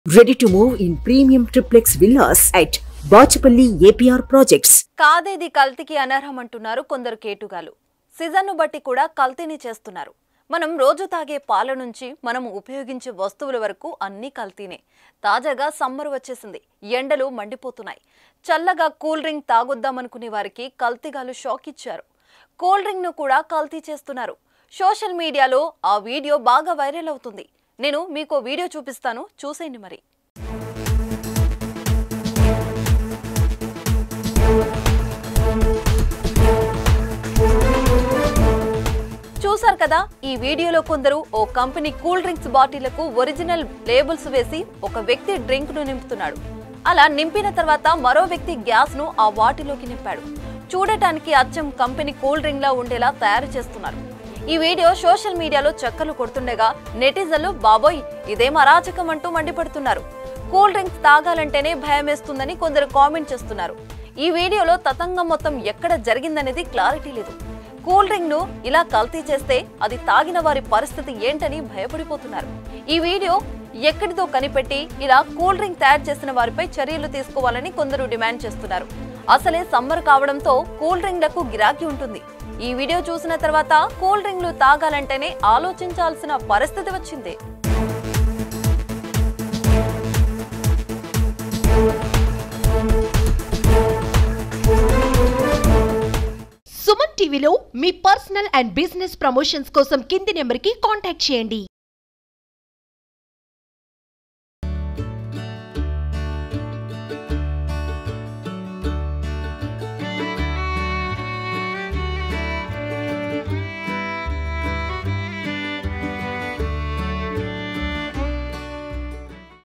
Ready to move in premium triplex villas at Bachapalli APR projects. కాదేది కల్తీకి అనర్హం అంటున్నారు కొందరు కేటుగాలు. సీజన్ను బట్టి కూడా కల్తీని చేస్తున్నారు. మనం రోజు తాగే పాల నుంచి మనం ఉపయోగించే వస్తువుల వరకు అన్ని కల్తీనే. తాజాగా సమ్మర్ వచ్చేసింది. ఎండలు మండిపోతున్నాయి. చల్లగా కూల్ డ్రింక్ తాగొద్దామనుకునే వారికి కల్తీగాలు షాక్ ఇచ్చారు. కూల్ డ్రింక్ ను కూడా కల్తీ చేస్తున్నారు. సోషల్ మీడియాలో ఆ వీడియో బాగా వైరల్ అవుతుంది. నేను మీకు వీడియో చూపిస్తాను, చూసేయండి మరి. చూసారు కదా, ఈ వీడియోలో కొందరు ఓ కంపెనీ కూల్ డ్రింక్స్ బాటిళ్లకు ఒరిజినల్ లేబుల్స్ వేసి ఒక వ్యక్తి డ్రింక్ ను నింపుతున్నాడు. అలా నింపిన తర్వాత మరో వ్యక్తి గ్యాస్ ను ఆ బాటిల్లోకి నింపాడు. చూడటానికి అచ్చం కంపెనీ కూల్ డ్రింక్ లా ఉండేలా తయారు చేస్తున్నారు. ఈ వీడియో సోషల్ మీడియాలో చక్కర్లు కొడుతుండగా నెటిజన్లు బాబోయ్ ఇదేం అరాచకం అంటూ మండిపడుతున్నారు. కూల్ డ్రింక్స్ తాగాలంటేనే భయమేస్తుందని కొందరు కామెంట్ చేస్తున్నారు. ఈ వీడియోలో తతంగం మొత్తం ఎక్కడ జరిగిందనేది క్లారిటీ లేదు. కూల్ డ్రింక్ ను ఇలా కల్తీ చేస్తే అది తాగిన వారి పరిస్థితి ఏంటని భయపడిపోతున్నారు. ఈ వీడియో ఎక్కడితో కనిపెట్టి ఇలా కూల్ డ్రింక్ తయారు చేసిన వారిపై చర్యలు తీసుకోవాలని కొందరు డిమాండ్ చేస్తున్నారు. అసలే సమ్మర్ కావడంతో కూల్ డ్రింక్లకు గిరాకీ ఉంటుంది. ఈ వీడియో చూసిన తర్వాత కూల్ డ్రింక్లు తాగాలంటేనే ఆలోచించాల్సిన పరిస్థితి వచ్చింది. సుమన్ టీవీలో మీ పర్సనల్ అండ్ బిజినెస్ ప్రమోషన్స్ కోసం కింది నెంబర్కి కాంటాక్ట్ చేయండి.